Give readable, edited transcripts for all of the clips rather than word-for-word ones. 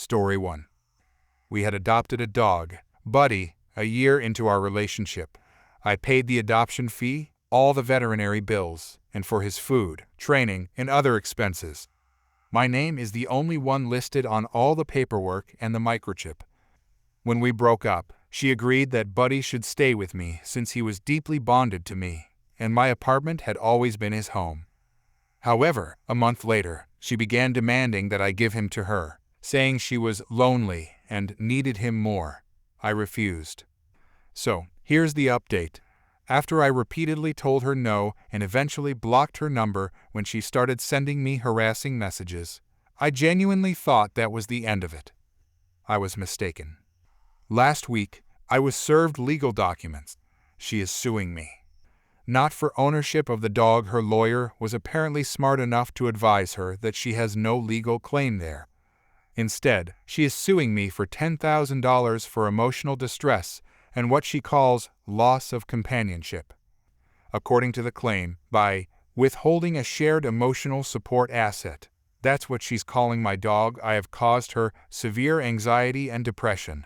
Story 1. We had adopted a dog, Buddy, a year into our relationship. I paid the adoption fee, all the veterinary bills, and for his food, training, and other expenses. My name is the only one listed on all the paperwork and the microchip. When we broke up, she agreed that Buddy should stay with me since he was deeply bonded to me, and my apartment had always been his home. However, a month later, she began demanding that I give him to her, saying she was lonely and needed him more. I refused. So, here's the update. After I repeatedly told her no and eventually blocked her number when she started sending me harassing messages, I genuinely thought that was the end of it. I was mistaken. Last week, I was served legal documents. She is suing me. Not for ownership of the dog. Her lawyer was apparently smart enough to advise her that she has no legal claim there. Instead, she is suing me for $10,000 for emotional distress and what she calls loss of companionship. According to the claim, by withholding a shared emotional support asset, that's what she's calling my dog, I have caused her severe anxiety and depression.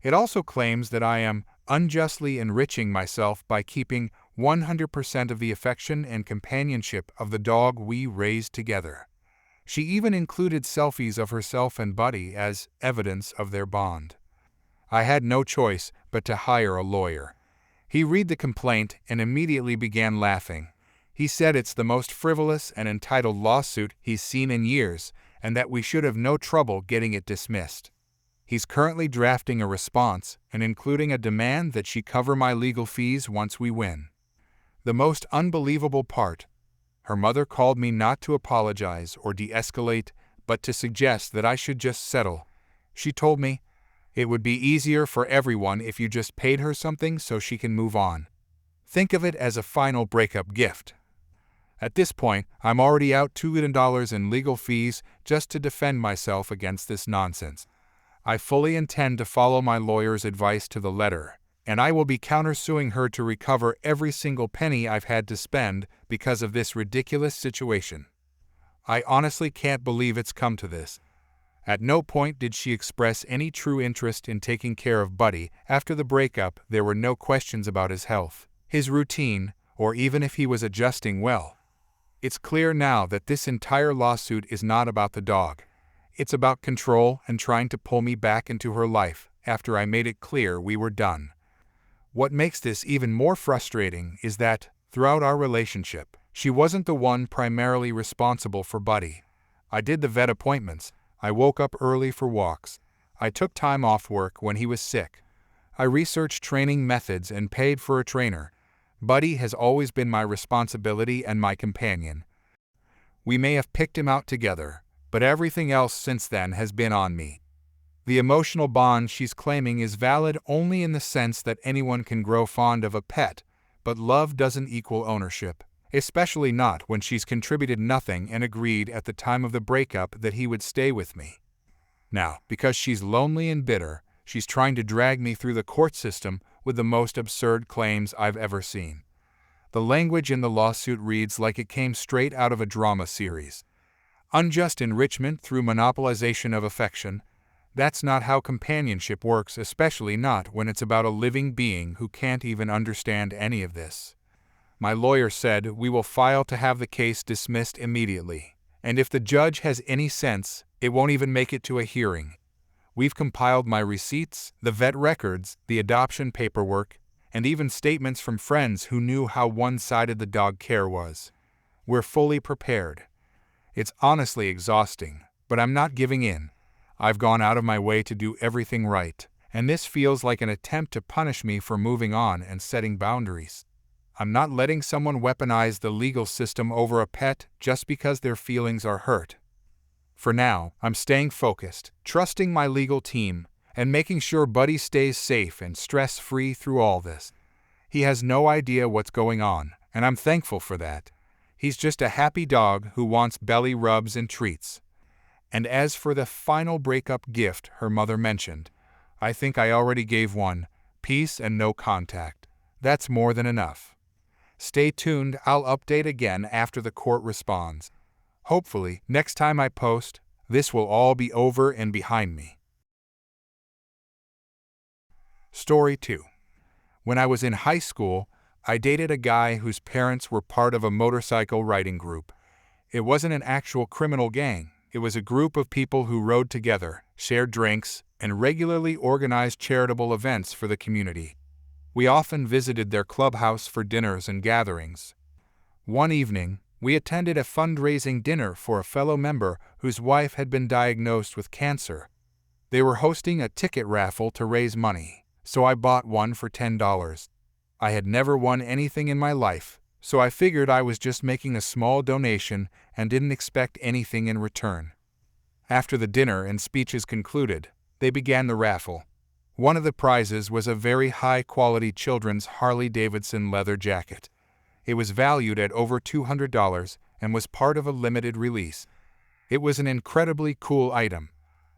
It also claims that I am unjustly enriching myself by keeping 100% of the affection and companionship of the dog we raised together. She even included selfies of herself and Buddy as evidence of their bond. I had no choice but to hire a lawyer. He read the complaint and immediately began laughing. He said it's the most frivolous and entitled lawsuit he's seen in years, and that we should have no trouble getting it dismissed. He's currently drafting a response and including a demand that she cover my legal fees once we win. The most unbelievable part: her mother called me not to apologize or de-escalate, but to suggest that I should just settle. She told me, "It would be easier for everyone if you just paid her something so she can move on. Think of it as a final breakup gift." At this point, I'm already out $2 million in legal fees just to defend myself against this nonsense. I fully intend to follow my lawyer's advice to the letter, and I will be countersuing her to recover every single penny I've had to spend because of this ridiculous situation. I honestly can't believe it's come to this. At no point did she express any true interest in taking care of Buddy. After the breakup, there were no questions about his health, his routine, or even if he was adjusting well. It's clear now that this entire lawsuit is not about the dog. It's about control and trying to pull me back into her life after I made it clear we were done. What makes this even more frustrating is that, throughout our relationship, she wasn't the one primarily responsible for Buddy. I did the vet appointments. I woke up early for walks. I took time off work when he was sick. I researched training methods and paid for a trainer. Buddy has always been my responsibility and my companion. We may have picked him out together, but everything else since then has been on me. The emotional bond she's claiming is valid only in the sense that anyone can grow fond of a pet, but love doesn't equal ownership, especially not when she's contributed nothing and agreed at the time of the breakup that he would stay with me. Now, because she's lonely and bitter, she's trying to drag me through the court system with the most absurd claims I've ever seen. The language in the lawsuit reads like it came straight out of a drama series. Unjust enrichment through monopolization of affection. That's not how companionship works, especially not when it's about a living being who can't even understand any of this. My lawyer said we will file to have the case dismissed immediately, and if the judge has any sense, it won't even make it to a hearing. We've compiled my receipts, the vet records, the adoption paperwork, and even statements from friends who knew how one-sided the dog care was. We're fully prepared. It's honestly exhausting, but I'm not giving in. I've gone out of my way to do everything right, and this feels like an attempt to punish me for moving on and setting boundaries. I'm not letting someone weaponize the legal system over a pet just because their feelings are hurt. For now, I'm staying focused, trusting my legal team, and making sure Buddy stays safe and stress-free through all this. He has no idea what's going on, and I'm thankful for that. He's just a happy dog who wants belly rubs and treats. And as for the final breakup gift her mother mentioned, I think I already gave one: peace and no contact. That's more than enough. Stay tuned, I'll update again after the court responds. Hopefully, next time I post, This will all be over and behind me. Story 2. When I was in high school, I dated a guy whose parents were part of a motorcycle riding group. It wasn't an actual criminal gang. It was a group of people who rode together, shared drinks, and regularly organized charitable events for the community. We often visited their clubhouse for dinners and gatherings. One evening, we attended a fundraising dinner for a fellow member whose wife had been diagnosed with cancer. They were hosting a ticket raffle to raise money, so I bought one for $10. I had never won anything in my life, so I figured I was just making a small donation and didn't expect anything in return. After the dinner and speeches concluded, they began the raffle. One of the prizes was a very high-quality children's Harley-Davidson leather jacket. It was valued at over $200 and was part of a limited release. It was an incredibly cool item.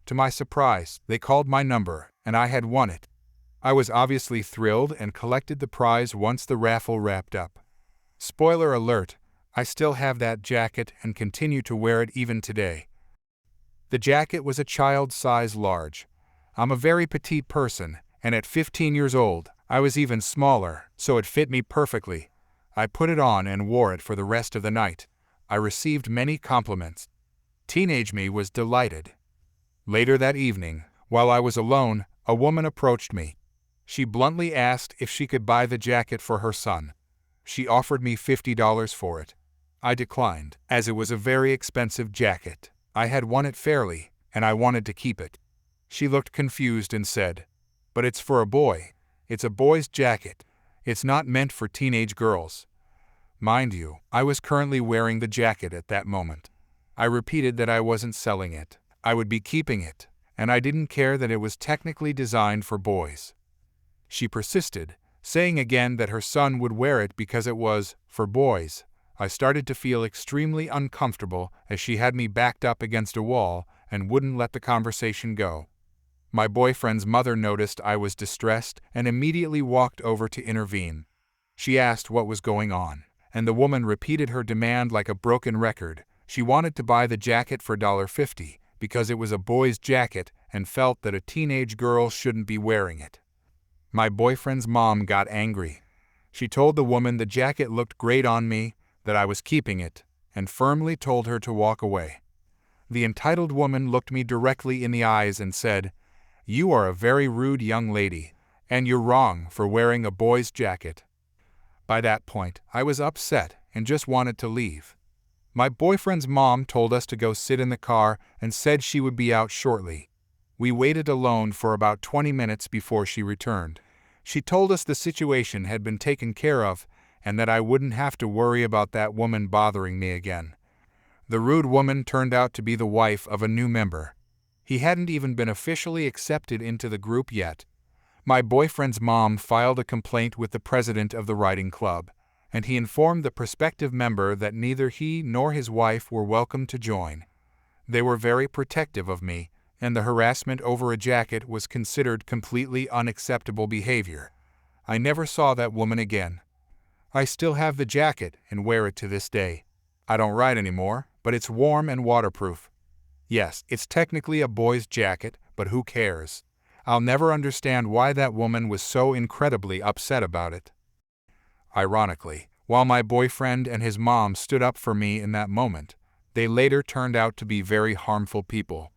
To my surprise, they called my number, and I had won it. I was obviously thrilled and collected the prize once the raffle wrapped up. Spoiler alert, I still have that jacket and continue to wear it even today. The jacket was a child size large. I'm a very petite person, and at 15 years old, I was even smaller, so it fit me perfectly. I put it on and wore it for the rest of the night. I received many compliments. Teenage me was delighted. Later that evening, while I was alone, a woman approached me. She bluntly asked if she could buy the jacket for her son. She offered me $50 for it. I declined, as it was a very expensive jacket. I had won it fairly, and I wanted to keep it. She looked confused and said, "But it's for a boy. It's a boy's jacket. It's not meant for teenage girls." Mind you, I was currently wearing the jacket at that moment. I repeated that I wasn't selling it. I would be keeping it, and I didn't care that it was technically designed for boys. She persisted, saying again that her son would wear it because it was for boys. I started to feel extremely uncomfortable as she had me backed up against a wall and wouldn't let the conversation go. My boyfriend's mother noticed I was distressed and immediately walked over to intervene. She asked what was going on, and the woman repeated her demand like a broken record. She wanted to buy the jacket for $50 because it was a boy's jacket and felt that a teenage girl shouldn't be wearing it. My boyfriend's mom got angry. She told the woman the jacket looked great on me, that I was keeping it, and firmly told her to walk away. The entitled woman looked me directly in the eyes and said, "You are a very rude young lady, and you're wrong for wearing a boy's jacket." By that point, I was upset and just wanted to leave. My boyfriend's mom told us to go sit in the car and said she would be out shortly. We waited alone for about 20 minutes before she returned. She told us the situation had been taken care of and that I wouldn't have to worry about that woman bothering me again. The rude woman turned out to be the wife of a new member. He hadn't even been officially accepted into the group yet. My boyfriend's mom filed a complaint with the president of the riding club, and he informed the prospective member that neither he nor his wife were welcome to join. They were very protective of me, and the harassment over a jacket was considered completely unacceptable behavior. I never saw that woman again. I still have the jacket and wear it to this day. I don't ride anymore, but it's warm and waterproof. Yes, it's technically a boy's jacket, but who cares? I'll never understand why that woman was so incredibly upset about it. Ironically, while my boyfriend and his mom stood up for me in that moment, they later turned out to be very harmful people.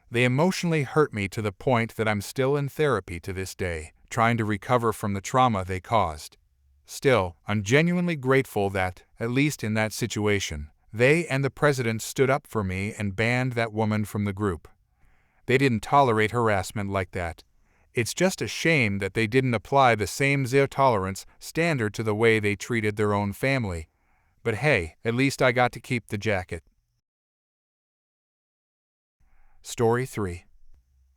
They emotionally hurt me to the point that I'm still in therapy to this day, trying to recover from the trauma they caused. Still, I'm genuinely grateful that, at least in that situation, they and the president stood up for me and banned that woman from the group. They didn't tolerate harassment like that. It's just a shame that they didn't apply the same zero tolerance standard to the way they treated their own family. But hey, at least I got to keep the jacket. Story 3.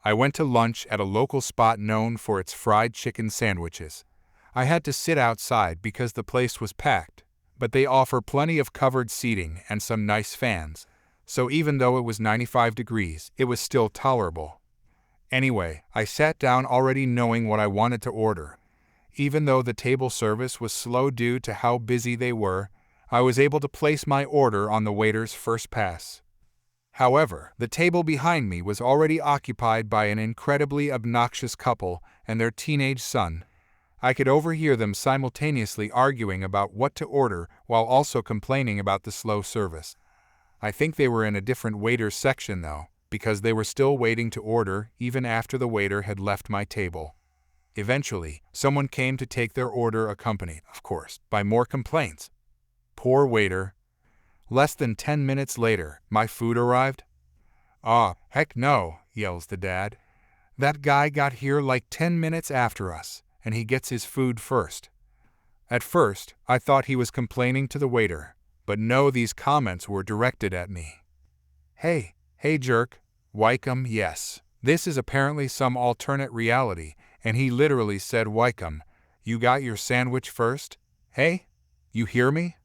I went to lunch at a local spot known for its fried chicken sandwiches. I had to sit outside because the place was packed, but they offer plenty of covered seating and some nice fans, so even though it was 95 degrees, it was still tolerable. Anyway, I sat down already knowing what I wanted to order. Even though the table service was slow due to how busy they were, I was able to place my order on the waiter's first pass. However, the table behind me was already occupied by an incredibly obnoxious couple and their teenage son. I could overhear them simultaneously arguing about what to order while also complaining about the slow service. I think they were in a different waiter's section though, because they were still waiting to order even after the waiter had left my table. Eventually, someone came to take their order, accompanied, of course, by more complaints. Poor waiter. Less than 10 minutes later, my food arrived. "Aw, heck no," yells the dad. "That guy got here like 10 minutes after us, and he gets his food first." At first, I thought he was complaining to the waiter, but no, these comments were directed at me. Hey jerk, Wycombe, yes. This is apparently some alternate reality, and he literally said, "Wycombe, you got your sandwich first? Hey? You hear me?"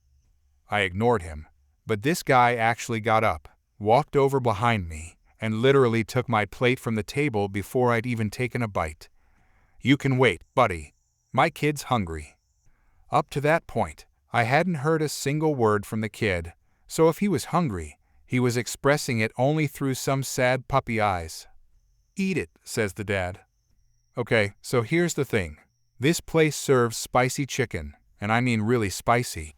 I ignored him, but this guy actually got up, walked over behind me, and literally took my plate from the table before I'd even taken a bite. "You can wait, buddy. My kid's hungry." Up to that point, I hadn't heard a single word from the kid, so if he was hungry, he was expressing it only through some sad puppy eyes. "Eat it," says the dad. Okay, so here's the thing. This place serves spicy chicken, and I mean really spicy.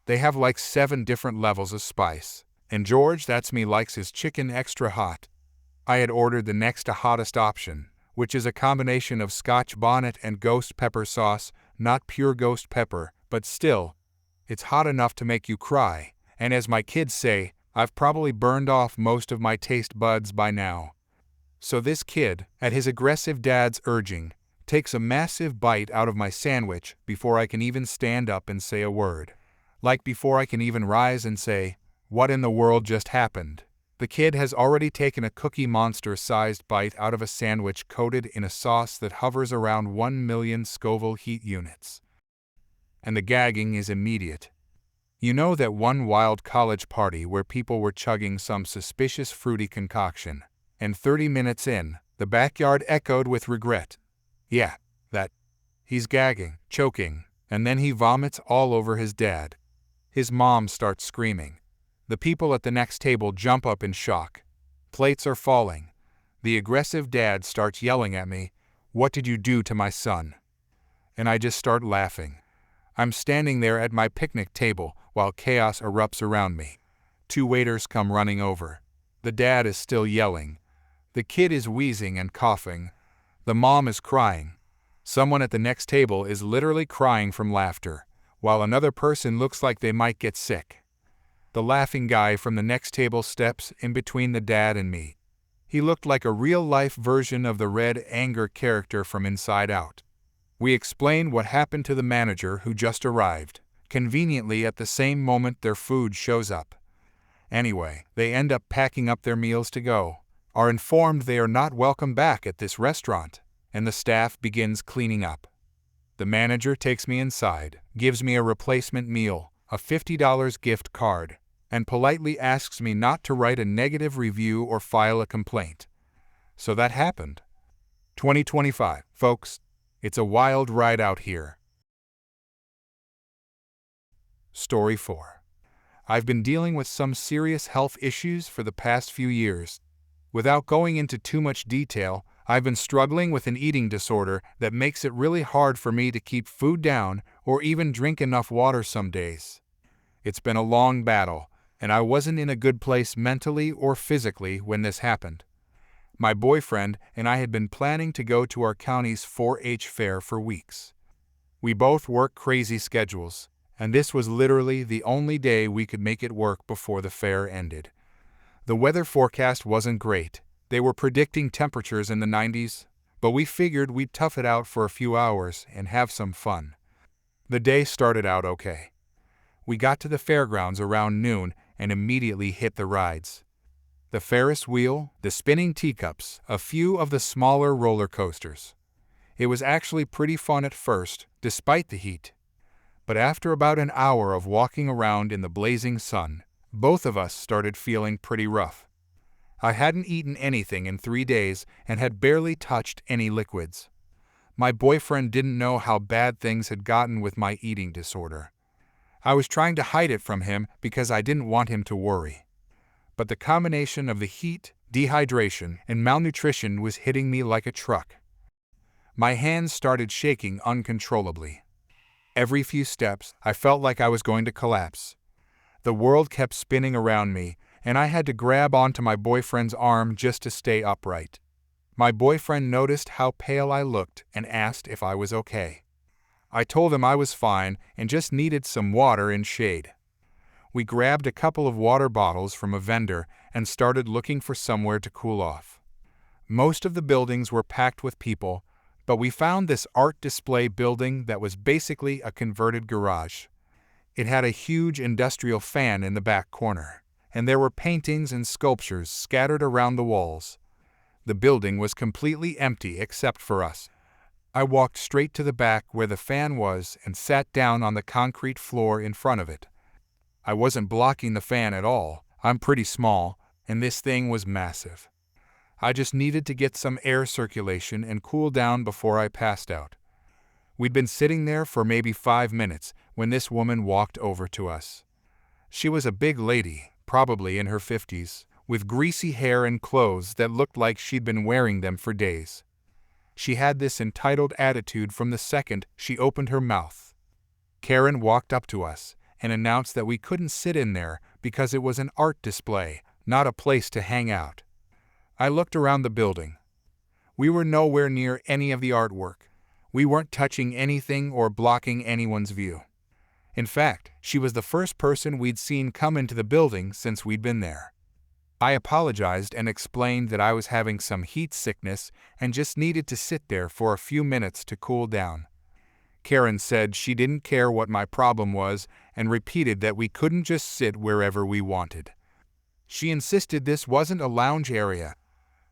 They have like 7 different levels of spice, and George, that's me, likes his chicken extra hot. I had ordered the next to hottest option, which is a combination of Scotch bonnet and ghost pepper sauce, not pure ghost pepper, but still, it's hot enough to make you cry, and as my kids say, I've probably burned off most of my taste buds by now. So this kid, at his aggressive dad's urging, takes a massive bite out of my sandwich before I can even stand up and say a word. Like before I can even rise and say, "What in the world just happened?" The kid has already taken a Cookie Monster-sized bite out of a sandwich coated in a sauce that hovers around 1 million Scoville heat units. And the gagging is immediate. You know that one wild college party where people were chugging some suspicious fruity concoction, and 30 minutes in, the backyard echoed with regret. Yeah, that. He's gagging, choking, and then he vomits all over his dad. His mom starts screaming. The people at the next table jump up in shock. Plates are falling. The aggressive dad starts yelling at me, "What did you do to my son?" And I just start laughing. I'm standing there at my picnic table while chaos erupts around me. 2 waiters come running over. The dad is still yelling. The kid is wheezing and coughing. The mom is crying. Someone at the next table is literally crying from laughter, while another person looks like they might get sick. The laughing guy from the next table steps in between the dad and me. He looked like a real-life version of the red anger character from Inside Out. We explain what happened to the manager who just arrived, conveniently at the same moment their food shows up. Anyway, they end up packing up their meals to go, are informed they are not welcome back at this restaurant, and the staff begins cleaning up. The manager takes me inside, gives me a replacement meal, a $50 gift card, and politely asks me not to write a negative review or file a complaint. So that happened. 2025, folks. It's a wild ride out here. Story 4. I've been dealing with some serious health issues for the past few years. Without going into too much detail, I've been struggling with an eating disorder that makes it really hard for me to keep food down or even drink enough water some days. It's been a long battle, and I wasn't in a good place mentally or physically when this happened. My boyfriend and I had been planning to go to our county's 4-H fair for weeks. We both work crazy schedules, and this was literally the only day we could make it work before the fair ended. The weather forecast wasn't great. They were predicting temperatures in the 90s, but we figured we'd tough it out for a few hours and have some fun. The day started out okay. We got to the fairgrounds around noon and immediately hit the rides. The Ferris wheel, the spinning teacups, a few of the smaller roller coasters. It was actually pretty fun at first, despite the heat. But after about an hour of walking around in the blazing sun, both of us started feeling pretty rough. I hadn't eaten anything in 3 days and had barely touched any liquids. My boyfriend didn't know how bad things had gotten with my eating disorder. I was trying to hide it from him because I didn't want him to worry. but the combination of the heat, dehydration, and malnutrition was hitting me like a truck. My hands started shaking uncontrollably. Every few steps, I felt like I was going to collapse. The world kept spinning around me, and I had to grab onto my boyfriend's arm just to stay upright. My boyfriend noticed how pale I looked and asked if I was okay. I told him I was fine and just needed some water and shade. We grabbed a couple of water bottles from a vendor and started looking for somewhere to cool off. Most of the buildings were packed with people, but we found this art display building that was basically a converted garage. It had a huge industrial fan in the back corner, and there were paintings and sculptures scattered around the walls. The building was completely empty except for us. I walked straight to the back where the fan was and sat down on the concrete floor in front of it. I wasn't blocking the fan at all. I'm pretty small, and this thing was massive. I just needed to get some air circulation and cool down before I passed out. We'd been sitting there for maybe 5 minutes when this woman walked over to us. She was a big lady, probably in her 50s, with greasy hair and clothes that looked like she'd been wearing them for days. She had this entitled attitude from the second she opened her mouth. Karen walked up to us and announced that we couldn't sit in there because it was an art display, not a place to hang out. I looked around the building. We were nowhere near any of the artwork. We weren't touching anything or blocking anyone's view. In fact, she was the first person we'd seen come into the building since we'd been there. I apologized and explained that I was having some heat sickness and just needed to sit there for a few minutes to cool down. Karen said she didn't care what my problem was and repeated that we couldn't just sit wherever we wanted. She insisted this wasn't a lounge area.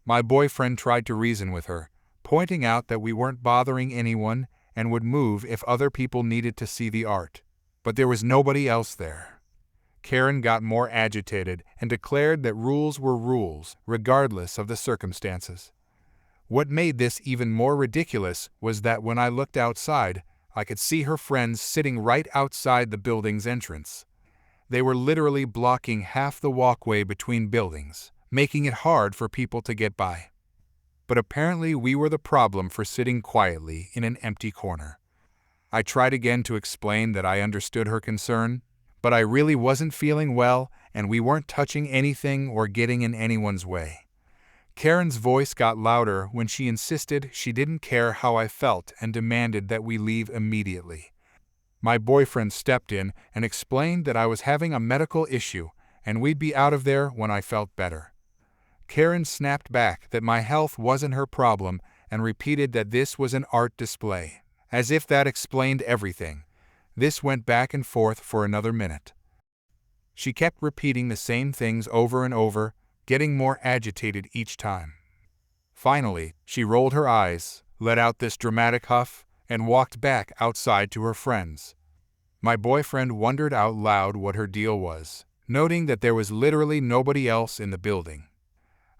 My boyfriend tried to reason with her, pointing out that we weren't bothering anyone and would move if other people needed to see the art. But there was nobody else there. Karen got more agitated and declared that rules were rules, regardless of the circumstances. What made this even more ridiculous was that when I looked outside, I could see her friends sitting right outside the building's entrance. They were literally blocking half the walkway between buildings, making it hard for people to get by. But apparently we were the problem for sitting quietly in an empty corner. I tried again to explain that I understood her concern, but I really wasn't feeling well and we weren't touching anything or getting in anyone's way. Karen's voice got louder when she insisted she didn't care how I felt and demanded that we leave immediately. My boyfriend stepped in and explained that I was having a medical issue and we'd be out of there when I felt better. Karen snapped back that my health wasn't her problem and repeated that this was an art display, as if that explained everything. This went back and forth for another minute. She kept repeating the same things over and over, getting more agitated each time. Finally, she rolled her eyes, let out this dramatic huff, and walked back outside to her friends. My boyfriend wondered out loud what her deal was, noting that there was literally nobody else in the building.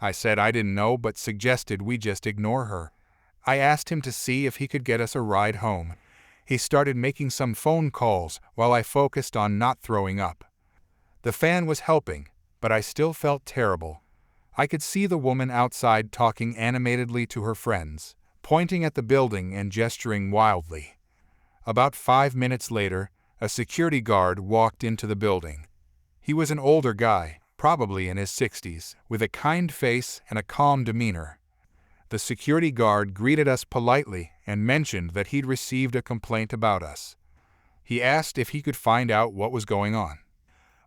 I said I didn't know but suggested we just ignore her. I asked him to see if he could get us a ride home. He started making some phone calls while I focused on not throwing up. The fan was helping, but I still felt terrible. I could see the woman outside talking animatedly to her friends, pointing at the building and gesturing wildly. About 5 minutes later, a security guard walked into the building. He was an older guy, probably in his 60s, with a kind face and a calm demeanor. The security guard greeted us politely and mentioned that he'd received a complaint about us. He asked if he could find out what was going on.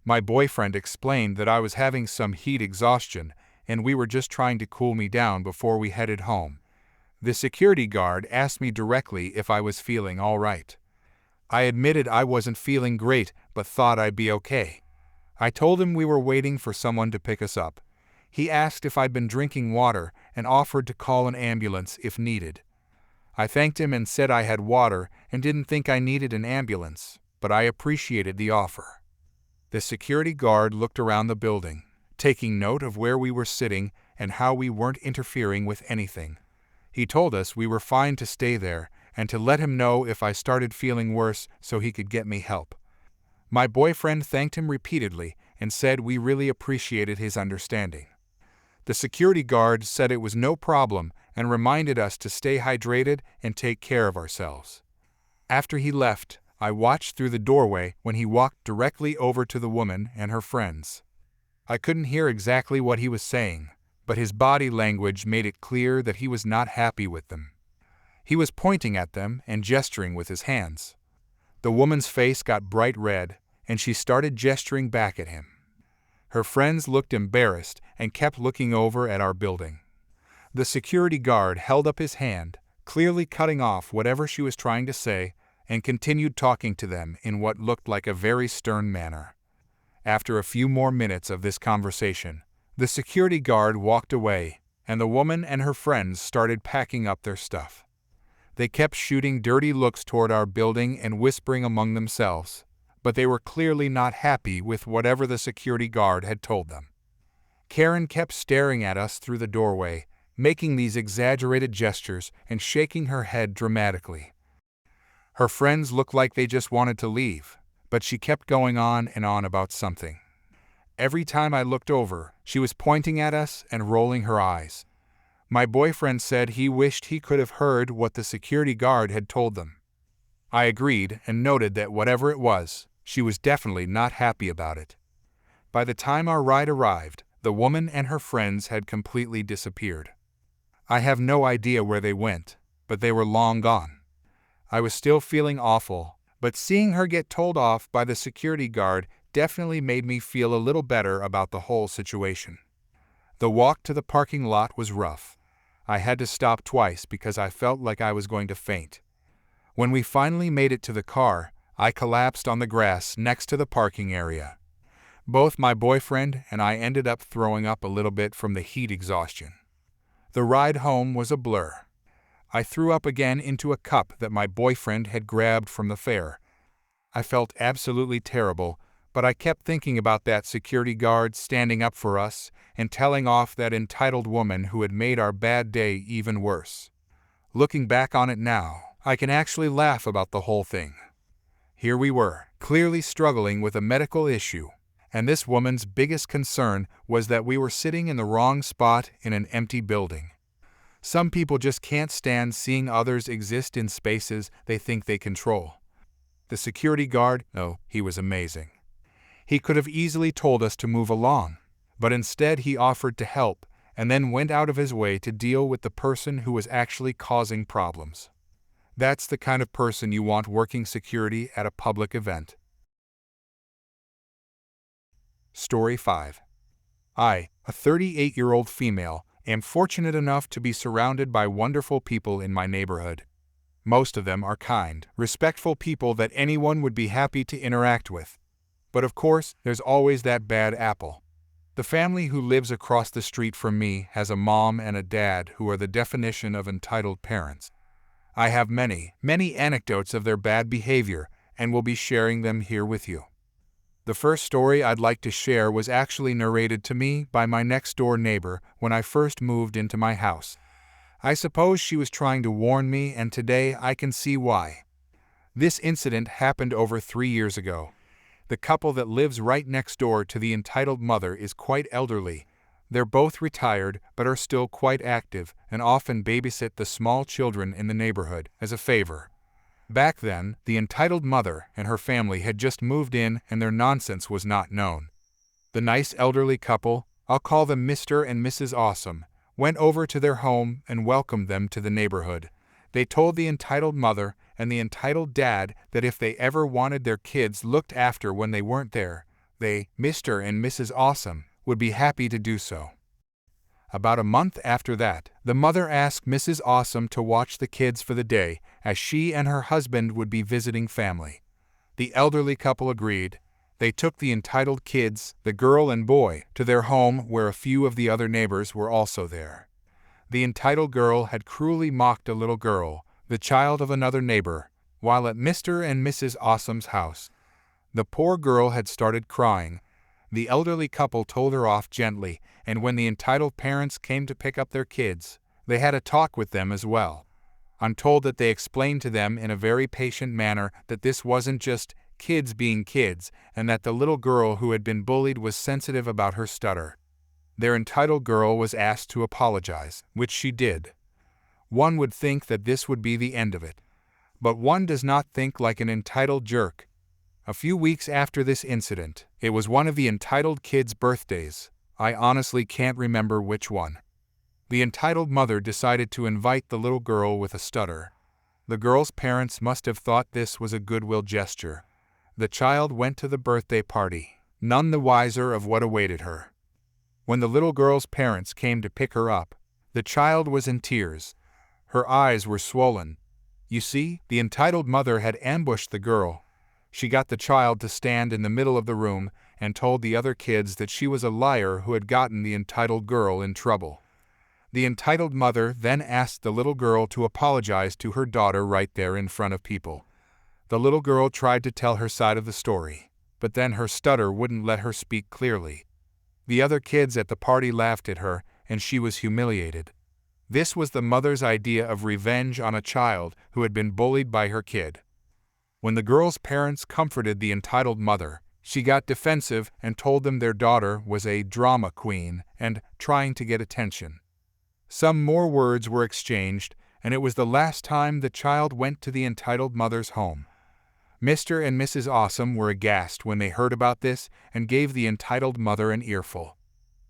My boyfriend explained that I was having some heat exhaustion and we were just trying to cool me down before we headed home. The security guard asked me directly if I was feeling all right. I admitted I wasn't feeling great but thought I'd be okay. I told him we were waiting for someone to pick us up. He asked if I'd been drinking water and offered to call an ambulance if needed. I thanked him and said I had water and didn't think I needed an ambulance, but I appreciated the offer. The security guard looked around the building, taking note of where we were sitting and how we weren't interfering with anything. He told us we were fine to stay there and to let him know if I started feeling worse so he could get me help. My boyfriend thanked him repeatedly and said we really appreciated his understanding. The security guard said it was no problem and reminded us to stay hydrated and take care of ourselves. After he left, I watched through the doorway when he walked directly over to the woman and her friends. I couldn't hear exactly what he was saying, but his body language made it clear that he was not happy with them. He was pointing at them and gesturing with his hands. The woman's face got bright red, and she started gesturing back at him. Her friends looked embarrassed and kept looking over at our building. The security guard held up his hand, clearly cutting off whatever she was trying to say, and continued talking to them in what looked like a very stern manner. After a few more minutes of this conversation, the security guard walked away, and the woman and her friends started packing up their stuff. They kept shooting dirty looks toward our building and whispering among themselves, but they were clearly not happy with whatever the security guard had told them. Karen kept staring at us through the doorway, making these exaggerated gestures and shaking her head dramatically. Her friends looked like they just wanted to leave, but she kept going on and on about something. Every time I looked over, she was pointing at us and rolling her eyes. My boyfriend said he wished he could have heard what the security guard had told them. I agreed and noted that whatever it was, she was definitely not happy about it. By the time our ride arrived, the woman and her friends had completely disappeared. I have no idea where they went, but they were long gone. I was still feeling awful, but seeing her get told off by the security guard definitely made me feel a little better about the whole situation. The walk to the parking lot was rough. I had to stop twice because I felt like I was going to faint. When we finally made it to the car, I collapsed on the grass next to the parking area. Both my boyfriend and I ended up throwing up a little bit from the heat exhaustion. The ride home was a blur. I threw up again into a cup that my boyfriend had grabbed from the fair. I felt absolutely terrible, but I kept thinking about that security guard standing up for us and telling off that entitled woman who had made our bad day even worse. Looking back on it now, I can actually laugh about the whole thing. Here we were, clearly struggling with a medical issue, and this woman's biggest concern was that we were sitting in the wrong spot in an empty building. Some people just can't stand seeing others exist in spaces they think they control. The security guard, oh, he was amazing. He could have easily told us to move along, but instead he offered to help and then went out of his way to deal with the person who was actually causing problems. That's the kind of person you want working security at a public event. Story 5. I, a 38-year-old female, am fortunate enough to be surrounded by wonderful people in my neighborhood. Most of them are kind, respectful people that anyone would be happy to interact with. But of course, there's always that bad apple. The family who lives across the street from me has a mom and a dad who are the definition of entitled parents. I have many anecdotes of their bad behavior and will be sharing them here with you. The first story I'd like to share was actually narrated to me by my next-door neighbor when I first moved into my house. I suppose she was trying to warn me, and today I can see why. This incident happened over 3 years ago. The couple that lives right next door to the entitled mother is quite elderly. They're both retired but are still quite active and often babysit the small children in the neighborhood as a favor. Back then, the entitled mother and her family had just moved in and their nonsense was not known. The nice elderly couple, I'll call them Mr. and Mrs. Awesome, went over to their home and welcomed them to the neighborhood. They told the entitled mother and the entitled dad that if they ever wanted their kids looked after when they weren't there, they, Mr. and Mrs. Awesome, would be happy to do so. About a month after that, the mother asked Mrs. Awesome to watch the kids for the day, as she and her husband would be visiting family. The elderly couple agreed. They took the entitled kids, the girl and boy, to their home where a few of the other neighbors were also there. The entitled girl had cruelly mocked a little girl, the child of another neighbor, while at Mr. and Mrs. Awesome's house. The poor girl had started crying. The elderly couple told her off gently, and when the entitled parents came to pick up their kids, they had a talk with them as well. I'm told that they explained to them in a very patient manner that this wasn't just kids being kids, and that the little girl who had been bullied was sensitive about her stutter. Their entitled girl was asked to apologize, which she did. One would think that this would be the end of it. But one does not think like an entitled jerk. A few weeks after this incident, it was one of the entitled kids' birthdays. I honestly can't remember which one. The entitled mother decided to invite the little girl with a stutter. The girl's parents must have thought this was a goodwill gesture. The child went to the birthday party, none the wiser of what awaited her. When the little girl's parents came to pick her up, the child was in tears. Her eyes were swollen. You see, the entitled mother had ambushed the girl. She got the child to stand in the middle of the room and told the other kids that she was a liar who had gotten the entitled girl in trouble. The entitled mother then asked the little girl to apologize to her daughter right there in front of people. The little girl tried to tell her side of the story, but then her stutter wouldn't let her speak clearly. The other kids at the party laughed at her, and she was humiliated. This was the mother's idea of revenge on a child who had been bullied by her kid. When the girl's parents comforted the entitled mother, she got defensive and told them their daughter was a drama queen and trying to get attention. Some more words were exchanged, and it was the last time the child went to the entitled mother's home. Mr. and Mrs. Awesome were aghast when they heard about this and gave the entitled mother an earful.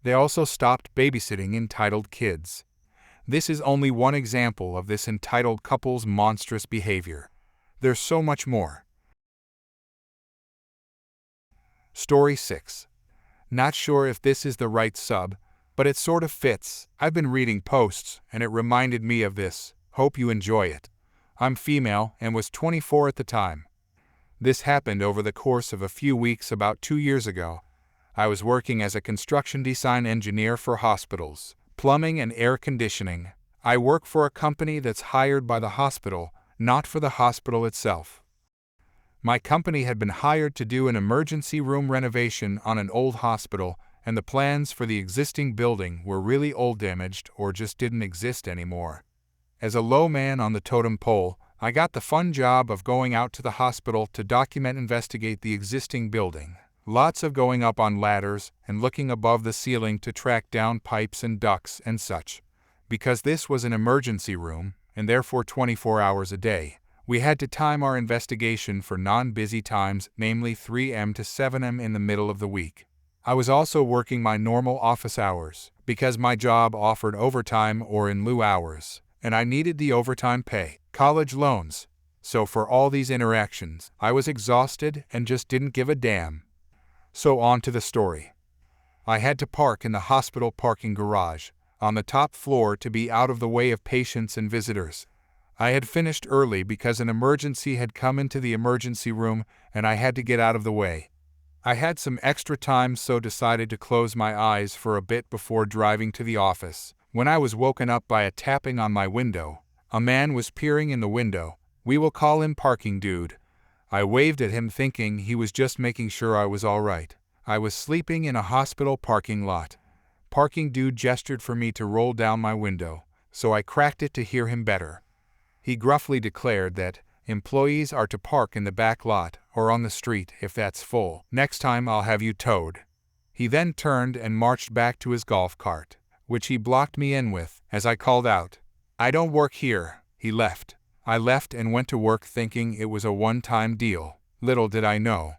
They also stopped babysitting entitled kids. This is only one example of this entitled couple's monstrous behavior. There's so much more. Story 6. Not sure if this is the right sub, but it sort of fits. I've been reading posts, and it reminded me of this. Hope you enjoy it. I'm female and was 24 at the time. This happened over the course of a few weeks about 2 years ago. I was working as a construction design engineer for hospitals, plumbing and air conditioning. I work for a company that's hired by the hospital, not for the hospital itself. My company had been hired to do an emergency room renovation on an old hospital, and the plans for the existing building were really old, damaged, or just didn't exist anymore. As a low man on the totem pole, I got the fun job of going out to the hospital to investigate the existing building. Lots of going up on ladders and looking above the ceiling to track down pipes and ducts and such. Because this was an emergency room, and therefore 24 hours a day, we had to time our investigation for non-busy times, namely 3 a.m. to 7 a.m. in the middle of the week. I was also working my normal office hours, because my job offered overtime or in lieu hours, and I needed the overtime pay. College loans. So for all these interactions, I was exhausted and just didn't give a damn. So on to the story. I had to park in the hospital parking garage, on the top floor to be out of the way of patients and visitors. I had finished early because an emergency had come into the emergency room and I had to get out of the way. I had some extra time, so decided to close my eyes for a bit before driving to the office. When I was woken up by a tapping on my window, a man was peering in the window. We will call him Parking Dude. I waved at him thinking he was just making sure I was all right. I was sleeping in a hospital parking lot. Parking Dude gestured for me to roll down my window, so I cracked it to hear him better. He gruffly declared that employees are to park in the back lot or on the street if that's full. Next time I'll have you towed. He then turned and marched back to his golf cart, which he blocked me in with. As I called out, "I don't work here," he left. I left and went to work thinking it was a one-time deal. Little did I know.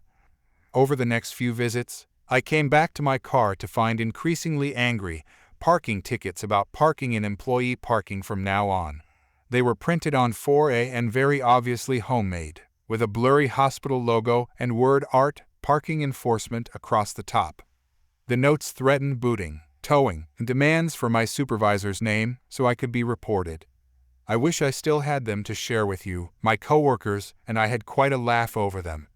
Over the next few visits, I came back to my car to find increasingly angry parking tickets about parking in employee parking from now on. They were printed on 4A and very obviously homemade, with a blurry hospital logo and word art parking enforcement across the top. The notes threatened booting, towing, and demands for my supervisor's name so I could be reported. I wish I still had them to share with you, my coworkers, and I had quite a laugh over them.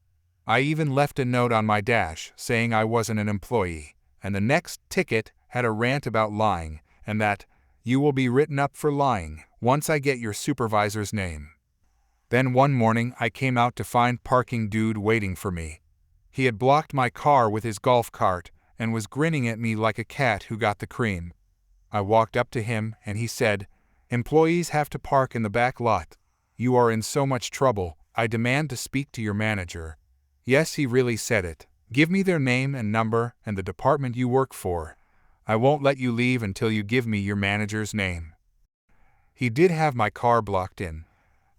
I even left a note on my dash saying I wasn't an employee, and the next ticket had a rant about lying, and that you will be written up for lying once I get your supervisor's name. Then one morning I came out to find Parking Dude waiting for me. He had blocked my car with his golf cart and was grinning at me like a cat who got the cream. I walked up to him and he said, "Employees have to park in the back lot. You are in so much trouble, I demand to speak to your manager." Yes, he really said it. Give me their name and number and the department you work for. I won't let you leave until you give me your manager's name. He did have my car blocked in.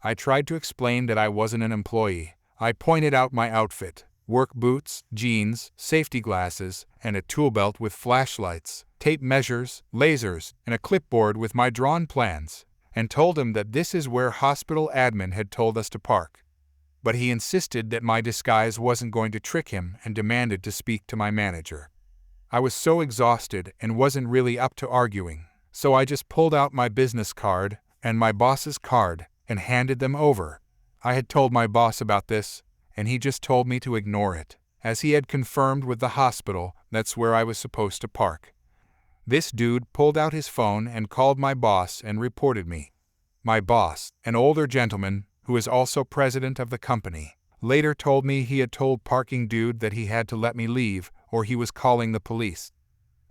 I tried to explain that I wasn't an employee. I pointed out my outfit: work boots, jeans, safety glasses, and a tool belt with flashlights, tape measures, lasers, and a clipboard with my drawn plans, and told him that this is where hospital admin had told us to park. But he insisted that my disguise wasn't going to trick him and demanded to speak to my manager. I was so exhausted and wasn't really up to arguing, so I just pulled out my business card and my boss's card and handed them over. I had told my boss about this, and he just told me to ignore it, as he had confirmed with the hospital that's where I was supposed to park. This dude pulled out his phone and called my boss and reported me. My boss, an older gentleman who is also president of the company, later told me he had told parking dude that he had to let me leave or he was calling the police.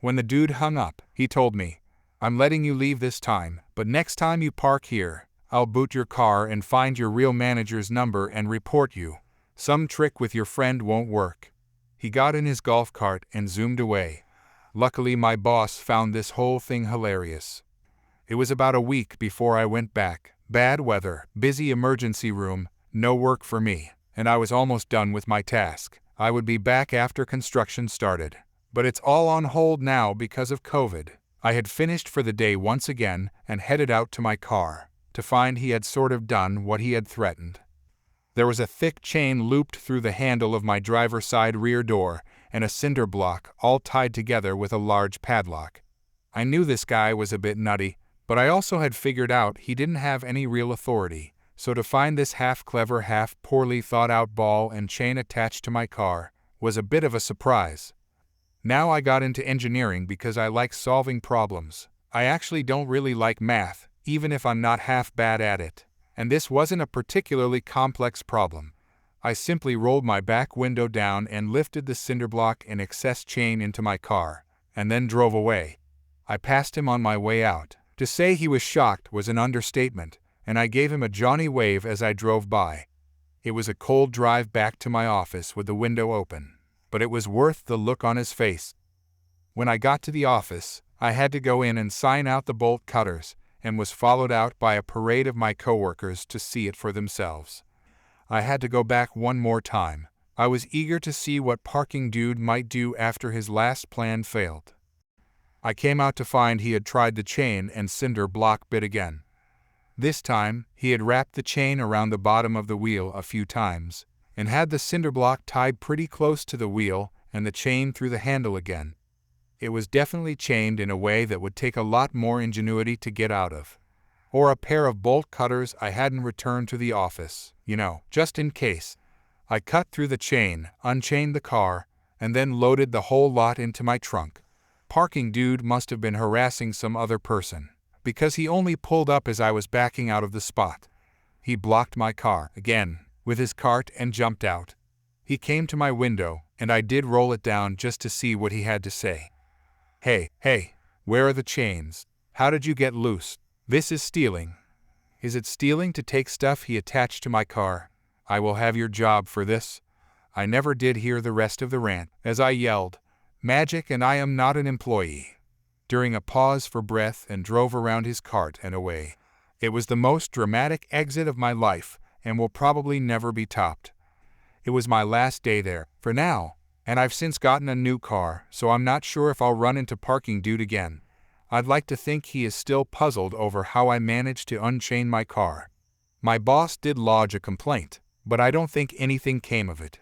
When the dude hung up, he told me, "I'm letting you leave this time, but next time you park here, I'll boot your car and find your real manager's number and report you. Some trick with your friend won't work." He got in his golf cart and zoomed away. Luckily, my boss found this whole thing hilarious. It was about a week before I went back. Bad weather, busy emergency room, no work for me, and I was almost done with my task. I would be back after construction started. But it's all on hold now because of COVID. I had finished for the day once again and headed out to my car, to find he had sort of done what he had threatened. There was a thick chain looped through the handle of my driver's side rear door and a cinder block all tied together with a large padlock. I knew this guy was a bit nutty, but I also had figured out he didn't have any real authority, so to find this half-clever, half-poorly thought-out ball and chain attached to my car was a bit of a surprise. Now I got into engineering because I like solving problems. I actually don't really like math, even if I'm not half bad at it, and this wasn't a particularly complex problem. I simply rolled my back window down and lifted the cinder block and excess chain into my car, and then drove away. I passed him on my way out. To say he was shocked was an understatement, and I gave him a Johnny wave as I drove by. It was a cold drive back to my office with the window open, but it was worth the look on his face. When I got to the office, I had to go in and sign out the bolt cutters, and was followed out by a parade of my coworkers to see it for themselves. I had to go back one more time. I was eager to see what parking dude might do after his last plan failed. I came out to find he had tried the chain and cinder block bit again. This time, he had wrapped the chain around the bottom of the wheel a few times, and had the cinder block tied pretty close to the wheel and the chain through the handle again. It was definitely chained in a way that would take a lot more ingenuity to get out of. Or a pair of bolt cutters I hadn't returned to the office, just in case. I cut through the chain, unchained the car, and then loaded the whole lot into my trunk. Parking dude must have been harassing some other person, because he only pulled up as I was backing out of the spot. He blocked my car again with his cart and jumped out. He came to my window, and I did roll it down just to see what he had to say. Hey, where are the chains? How did you get loose? This is stealing." "Is it stealing to take stuff he attached to my car? I will have your job for this." I never did hear the rest of the rant, as I yelled, "Magic, and I am not an employee," during a pause for breath, and drove around his cart and away. It was the most dramatic exit of my life, and will probably never be topped. It was my last day there, for now, and I've since gotten a new car, so I'm not sure if I'll run into parking dude again. I'd like to think he is still puzzled over how I managed to unchain my car. My boss did lodge a complaint, but I don't think anything came of it.